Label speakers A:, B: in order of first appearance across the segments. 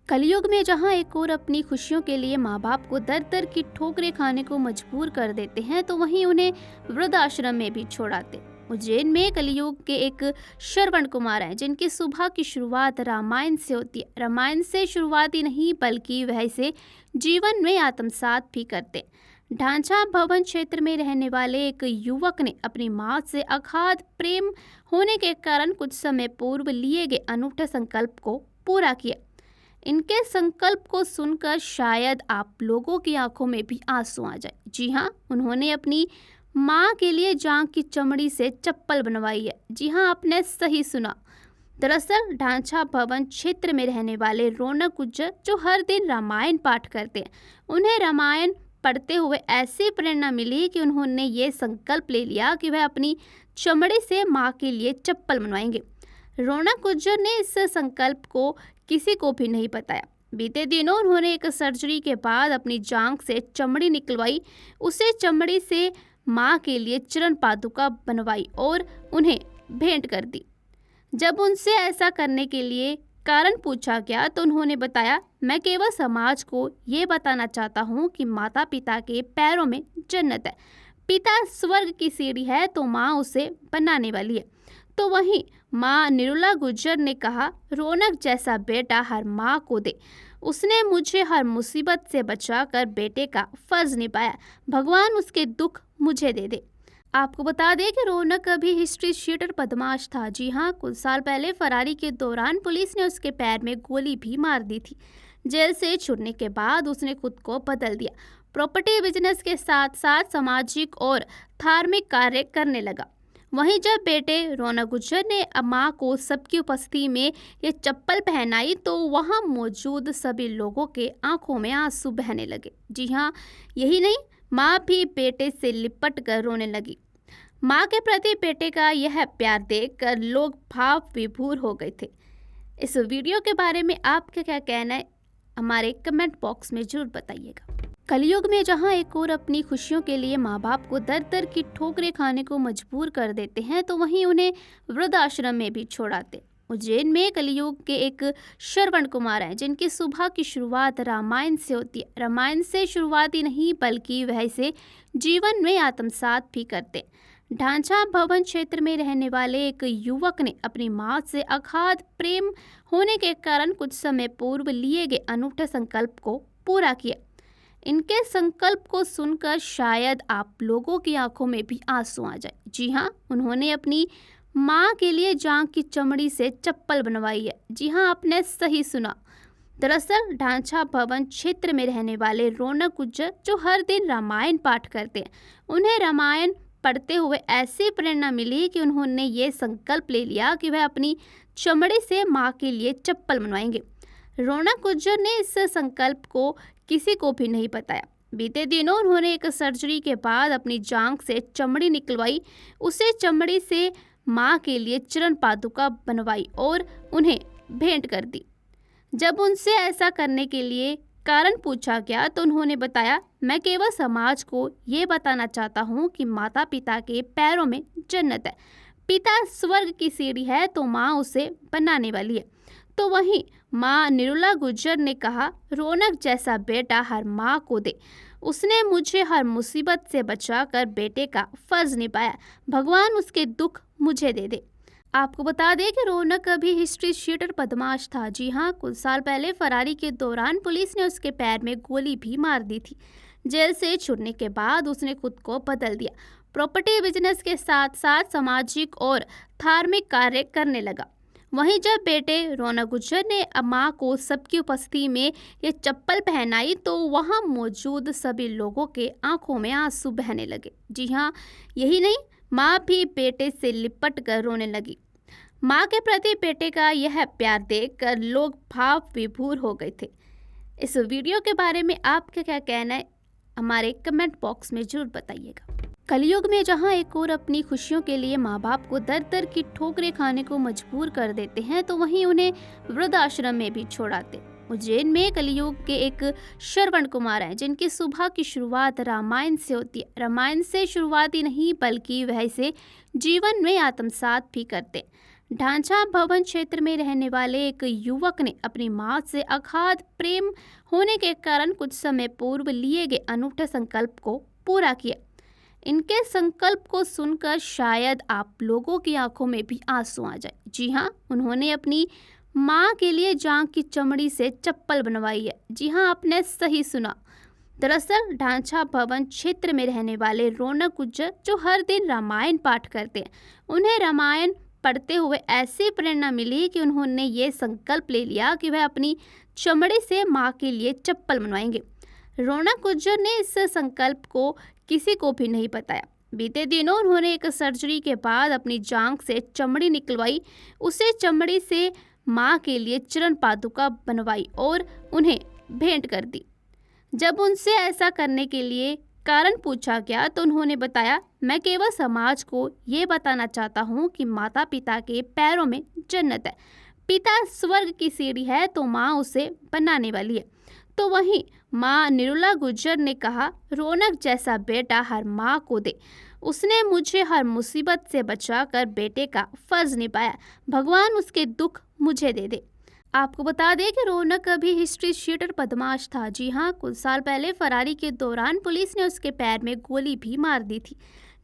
A: कलयुग में जहाँ एक ओर अपनी खुशियों के लिए माँ बाप को दर दर की ठोकरें खाने को मजबूर कर देते हैं, तो वहीं उन्हें वृद्धाश्रम में भी छोड़ाते। उज्जैन में कलयुग के एक श्रवण कुमार हैं, जिनकी सुबह की शुरुआत रामायण से होती है। रामायण से शुरुआत ही नहीं, बल्कि वह इसे जीवन में आत्मसात भी करते। ढांचा भवन क्षेत्र में रहने वाले एक युवक ने अपनी माँ से अगाध प्रेम होने के कारण कुछ समय पूर्व लिए गए अनूठे संकल्प को पूरा किया। इनके संकल्प को सुनकर शायद आप लोगों की आंखों में भी आंसू आ जाए। जी हाँ, उन्होंने अपनी माँ के लिए जांघ की चमड़ी से चप्पल बनवाई है। जी हाँ, आपने सही सुना। दरअसल ढांचा भवन क्षेत्र में रहने वाले रौनक गुज्जर, जो हर दिन रामायण पाठ करते हैं, उन्हें रामायण पढ़ते हुए ऐसी प्रेरणा मिली कि उन्होंने ये संकल्प ले लिया कि वह अपनी चमड़ी से माँ के लिए चप्पल बनवाएंगे। रौनक गुज्जर ने इस संकल्प को किसी को भी नहीं बताया। बीते दिनों उन्होंने एक सर्जरी के बाद अपनी जांघ से चमड़ी निकलवाई, उसे चमड़ी से माँ के लिए चरण पादुका बनवाई और उन्हें भेंट कर दी। जब उनसे ऐसा करने के लिए कारण पूछा गया, तो उन्होंने बताया, मैं केवल समाज को ये बताना चाहता हूँ कि माता पिता के पैरों में जन्नत है। पिता स्वर्ग की सीढ़ी है, तो माँ उसे बनाने वाली है। तो वहीं माँ निरुला गुज्जर ने कहा, रौनक जैसा बेटा हर माँ को दे। उसने मुझे हर मुसीबत से बचाकर बेटे का फर्ज निभाया। भगवान उसके दुख मुझे दे दे। आपको बता दें कि रौनक अभी हिस्ट्री शीटर बदमाश था। जी हाँ, कुछ साल पहले फरारी के दौरान पुलिस ने उसके पैर में गोली भी मार दी थी। जेल से छुटने के बाद उसने खुद को बदल दिया। प्रॉपर्टी बिजनेस के साथ साथ सामाजिक और धार्मिक कार्य करने लगा। वहीं जब बेटे रौनक गुज्जर ने मां को सबकी उपस्थिति में ये चप्पल पहनाई, तो वहां मौजूद सभी लोगों के आंखों में आंसू बहने लगे। जी हाँ, यही नहीं, मां भी बेटे से लिपट कर रोने लगी। मां के प्रति बेटे का यह प्यार देखकर लोग भाव विभोर हो गए थे। इस वीडियो के बारे में आपका क्या कहना है, हमारे कमेंट बॉक्स में जरूर बताइएगा। कलयुग में जहां एक ओर अपनी खुशियों के लिए माँ बाप को दर दर की ठोकरें खाने को मजबूर कर देते हैं, तो वहीं उन्हें वृद्धाश्रम में भी छोड़ाते। उज्जैन में कलयुग के एक श्रवण कुमार हैं, जिनकी सुबह की शुरुआत रामायण से होती है। रामायण से शुरुआत ही नहीं, बल्कि वह इसे जीवन में आत्मसात भी करते। ढांचा भवन क्षेत्र में रहने वाले एक युवक ने अपनी माँ से अगाध प्रेम होने के कारण कुछ समय पूर्व लिए गए अनूठे संकल्प को पूरा किया। इनके संकल्प को सुनकर शायद आप लोगों की आंखों में भी आंसू आ जाए। जी हाँ, उन्होंने अपनी माँ के लिए जांघ की चमड़ी से चप्पल बनवाई है। जी हाँ, आपने सही सुना। दरअसल ढांचा भवन क्षेत्र में रहने वाले रौनक गुज्जर, जो हर दिन रामायण पाठ करते हैं, उन्हें रामायण पढ़ते हुए ऐसी प्रेरणा मिली कि उन्होंने ये संकल्प ले लिया कि वह अपनी चमड़ी से माँ के लिए चप्पल बनवाएंगे। रौनक गुज्जर ने इस संकल्प को किसी को भी नहीं बताया। बीते दिनों उन्होंने एक सर्जरी के बाद अपनी जांघ से चमड़ी निकलवाई, उसे चमड़ी से माँ के लिए चरण पादुका बनवाई और उन्हें भेंट कर दी। जब उनसे ऐसा करने के लिए कारण पूछा गया, तो उन्होंने बताया, मैं केवल समाज को ये बताना चाहता हूँ कि माता पिता के पैरों में जन्नत है। पिता स्वर्ग की सीढ़ी है, तो माँ उसे बनाने वाली है। तो वहीं माँ निरुला गुज्जर ने कहा, रौनक जैसा बेटा हर माँ को दे। उसने मुझे हर मुसीबत से बचाकर बेटे का फर्ज निभाया। भगवान उसके दुख मुझे दे दे। आपको बता दें कि रौनक अभी हिस्ट्री शीटर बदमाश था। जी हाँ, कुछ साल पहले फरारी के दौरान पुलिस ने उसके पैर में गोली भी मार दी थी। जेल से छुटने के बाद उसने खुद को बदल दिया। प्रॉपर्टी बिजनेस के साथ साथ सामाजिक और धार्मिक कार्य करने लगा। वहीं जब बेटे रौनक गुज्जर ने माँ को सबकी उपस्थिति में ये चप्पल पहनाई, तो वहाँ मौजूद सभी लोगों के आंखों में आंसू बहने लगे। जी हाँ, यही नहीं, माँ भी बेटे से लिपट कर रोने लगी। माँ के प्रति बेटे का यह प्यार देखकर लोग भाव विभोर हो गए थे। इस वीडियो के बारे में आपका क्या कहना है, हमारे कमेंट बॉक्स में जरूर बताइएगा। कलयुग में जहां एक ओर अपनी खुशियों के लिए माँ बाप को दर दर की ठोकरें खाने को मजबूर कर देते हैं, तो वहीं उन्हें वृद्धाश्रम में भी छोड़ाते। उज्जैन में कलयुग के एक श्रवण कुमार हैं, जिनकी सुबह की शुरुआत रामायण से होती है। रामायण से शुरुआत ही नहीं, बल्कि वह इसे जीवन में आत्मसात भी करते। ढांचा भवन क्षेत्र में रहने वाले एक युवक ने अपनी मां से अगाध प्रेम होने के कारण कुछ समय पूर्व लिए गए अनूठे संकल्प को पूरा किया। इनके संकल्प को सुनकर शायद आप लोगों की आंखों में भी आंसू आ जाए। जी हाँ, उन्होंने अपनी मां के लिए जांघ की चमड़ी से चप्पल बनवाई है। जी हाँ, आपने सही सुना। दरअसल ढांचा भवन क्षेत्र में रहने वाले रौनक गुज्जर जो हर दिन रामायण पाठ करते हैं, उन्हें रामायण पढ़ते हुए ऐसी प्रेरणा मिली कि उन्होंने ये संकल्प ले लिया कि वह अपनी चमड़ी से मां के लिए चप्पल बनवाएंगे। रौनक गुज्जर ने इस संकल्प को किसी को भी नहीं बताया। बीते दिनों उन्होंने एक सर्जरी के बाद अपनी जांघ से चमड़ी निकलवाई, उसे चमड़ी से मां के लिए चरण पादुका बनवाई और उन्हें भेंट कर दी। जब उनसे ऐसा करने के लिए कारण पूछा गया तो उन्होंने बताया, मैं केवल समाज को ये बताना चाहता हूँ कि माता पिता के पैरों में जन्नत है। पिता स्वर्ग की सीढ़ी है तो माँ उसे बनाने वाली है। तो वहीं माँ निरुला गुज्जर ने कहा, रौनक जैसा बेटा हर माँ को दे। उसने मुझे हर मुसीबत से बचाकर बेटे का फर्ज निभाया। भगवान उसके दुख मुझे दे दे। आपको बता दें कि रौनक अभी हिस्ट्री शीटर बदमाश था। जी हाँ, कुछ साल पहले फरारी के दौरान पुलिस ने उसके पैर में गोली भी मार दी थी।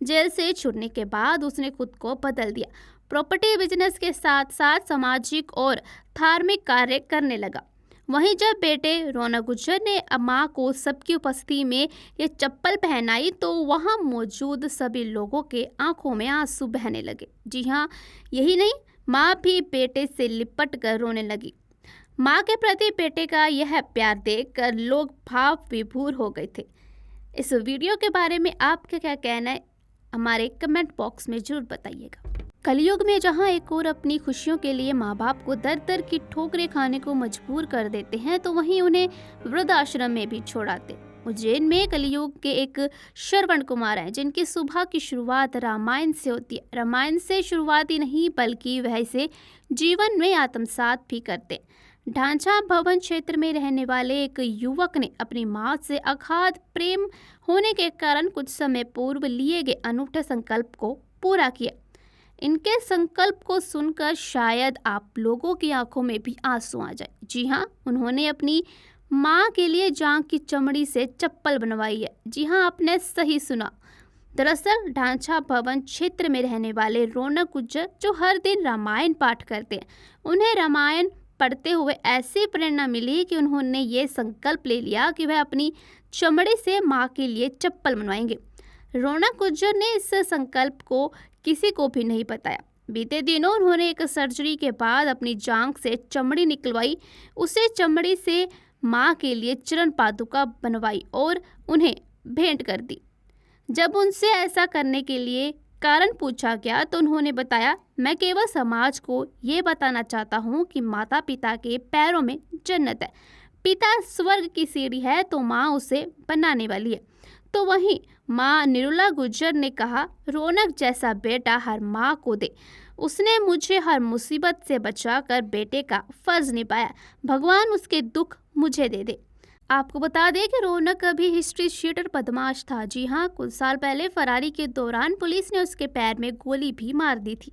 A: जेल से छुटने के बाद उसने खुद को बदल दिया। प्रॉपर्टी बिजनेस के साथ साथ सामाजिक और धार्मिक कार्य करने लगा। वहीं जब बेटे रौनक गुज्जर ने मां को सबकी उपस्थिति में ये चप्पल पहनाई तो वहां मौजूद सभी लोगों के आंखों में आंसू बहने लगे। जी हाँ, यही नहीं, माँ भी बेटे से लिपट कर रोने लगी। माँ के प्रति बेटे का यह प्यार देखकर लोग भाव विभोर हो गए थे। इस वीडियो के बारे में आपका क्या कहना है, हमारे कमेंट बॉक्स में जरूर बताइएगा। कलयुग में जहां एक और अपनी खुशियों के लिए माँ बाप को दर दर की ठोकरें खाने को मजबूर कर देते हैं तो वहीं उन्हें वृद्धाश्रम में भी छोड़ाते। उज्जैन में कलयुग के एक श्रवण कुमार हैं जिनकी सुबह की शुरुआत रामायण से होती है। रामायण से शुरुआत ही नहीं बल्कि वह इसे जीवन में आत्मसात भी करते। ढांचा भवन क्षेत्र में रहने वाले एक युवक ने अपनी मां से अगाध प्रेम होने के कारण कुछ समय पूर्व लिए गए अनूठे संकल्प को पूरा किया। इनके संकल्प को सुनकर शायद आप लोगों की आंखों में भी आंसू आ जाए। जी हाँ, उन्होंने अपनी मां के लिए जांघ की चमड़ी से चप्पल बनवाई है। जी हाँ, आपने सही सुना। दरअसल ढांचा भवन क्षेत्र में रहने वाले रौनक गुज्जर जो हर दिन रामायण पाठ करते हैं, उन्हें रामायण पढ़ते हुए ऐसी प्रेरणा मिली कि उन्होंने ये संकल्प ले लिया कि वह अपनी चमड़ी से मां के लिए चप्पल बनवाएंगे। रौनक गुज्जर ने इस संकल्प को किसी को भी नहीं बताया। बीते दिनों उन्होंने एक सर्जरी के बाद अपनी जांघ से चमड़ी निकलवाई, उसे चमड़ी से मां के लिए चरण पादुका बनवाई और उन्हें भेंट कर दी। जब उनसे ऐसा करने के लिए कारण पूछा गया तो उन्होंने बताया, मैं केवल समाज को ये बताना चाहता हूँ कि माता पिता के पैरों में जन्नत है। पिता स्वर्ग की सीढ़ी है तो माँ उसे बनाने वाली है। तो वहीं माँ निरुला गुज्जर ने कहा, रौनक जैसा बेटा हर माँ को दे। उसने मुझे हर मुसीबत से बचाकर बेटे का फर्ज निभाया। भगवान उसके दुख मुझे दे दे। आपको बता दें कि रौनक अभी हिस्ट्री शीटर बदमाश था। जी हाँ, कुछ साल पहले फरारी के दौरान पुलिस ने उसके पैर में गोली भी मार दी थी।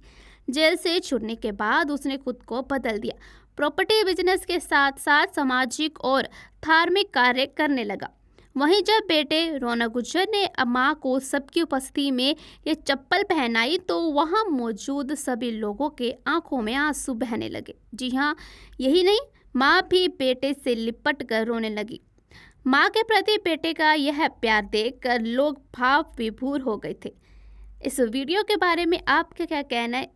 A: जेल से छुटने के बाद उसने खुद को बदल दिया। प्रॉपर्टी बिजनेस के साथ साथ सामाजिक और धार्मिक कार्य करने लगा। वहीं जब बेटे रौनक गुज्जर ने मां को सबकी उपस्थिति में ये चप्पल पहनाई तो वहां मौजूद सभी लोगों के आंखों में आंसू बहने लगे। जी हाँ, यही नहीं, माँ भी बेटे से लिपट कर रोने लगी। माँ के प्रति बेटे का यह प्यार देखकर लोग भाव विभोर हो गए थे। इस वीडियो के बारे में आपका क्या कहना है,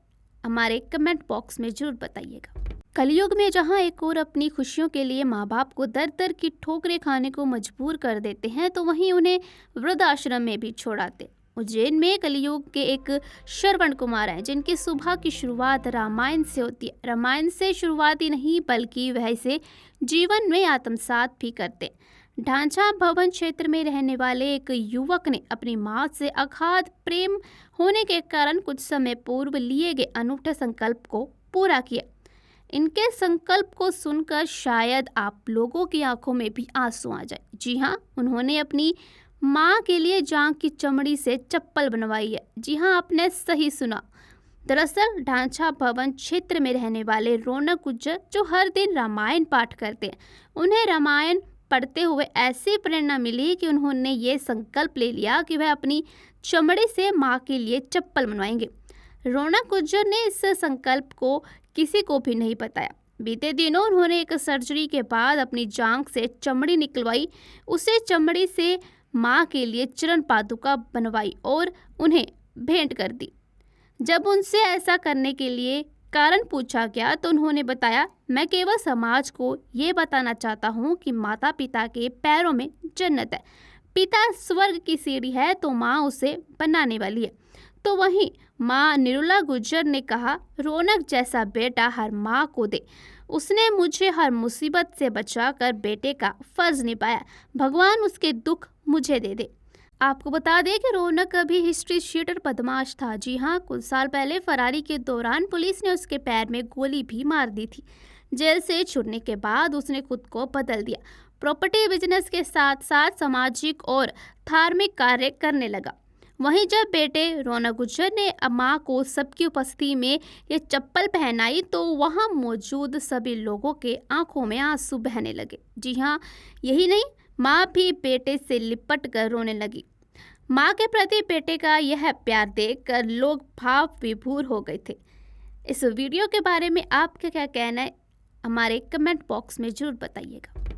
A: हमारे कमेंट बॉक्स में जरूर बताइएगा। कलयुग में जहां एक और अपनी खुशियों के लिए माँ बाप को दर दर की ठोकरें खाने को मजबूर कर देते हैं तो वहीं उन्हें वृद्धाश्रम में भी छोड़ाते। उज्जैन में कलयुग के एक श्रवण कुमार हैं जिनकी सुबह की शुरुआत रामायण से होती है। रामायण से शुरुआत ही नहीं बल्कि वह इसे जीवन में आत्मसात भी करते। ढांचा भवन क्षेत्र में रहने वाले एक युवक ने अपनी मां से अगाध प्रेम होने के कारण कुछ समय पूर्व लिए गए अनूठे संकल्प को पूरा किया। इनके संकल्प को सुनकर शायद आप लोगों की आंखों में भी आंसू आ जाए। जी हाँ, उन्होंने अपनी माँ के लिए जांघ की चमड़ी से चप्पल बनवाई है। जी हाँ, आपने सही सुना। दरअसल ढांचा भवन क्षेत्र में रहने वाले रौनक गुज्जर, जो हर दिन रामायण पाठ करते हैं, उन्हें रामायण पढ़ते हुए ऐसी प्रेरणा मिली कि उन्होंने ये संकल्प ले लिया कि वह अपनी चमड़ी से माँ के लिए चप्पल बनवाएंगे। रौनक गुज्जर ने इस संकल्प को किसी को भी नहीं बताया। बीते दिनों उन्होंने एक सर्जरी के बाद अपनी जांघ से चमड़ी निकलवाई, उसे चमड़ी से माँ के लिए चरण पादुका बनवाई और उन्हें भेंट कर दी। जब उनसे ऐसा करने के लिए कारण पूछा गया तो उन्होंने बताया, मैं केवल समाज को ये बताना चाहता हूँ कि माता पिता के पैरों में जन्नत है। पिता स्वर्ग की सीढ़ी है तो माँ उसे बनाने वाली है। तो वहीं माँ निरुला गुज्जर ने कहा, रौनक जैसा बेटा हर माँ को दे। उसने मुझे हर मुसीबत से बचाकर बेटे का फर्ज निभाया। भगवान उसके दुख मुझे दे दे। आपको बता दें कि रौनक अभी हिस्ट्री शीटर बदमाश था। जी हाँ, कुछ साल पहले फरारी के दौरान पुलिस ने उसके पैर में गोली भी मार दी थी। जेल से छुटने के बाद उसने खुद को बदल दिया। प्रॉपर्टी बिजनेस के साथ साथ सामाजिक और धार्मिक कार्य करने लगा। वहीं जब बेटे रौनक गुज्जर ने माँ को सबकी उपस्थिति में ये चप्पल पहनाई तो वहाँ मौजूद सभी लोगों के आंखों में आंसू बहने लगे। जी हाँ, यही नहीं, माँ भी बेटे से लिपट कर रोने लगी। माँ के प्रति बेटे का यह प्यार देखकर लोग भाव विभोर हो गए थे। इस वीडियो के बारे में आपका क्या कहना है, हमारे कमेंट बॉक्स में जरूर बताइएगा।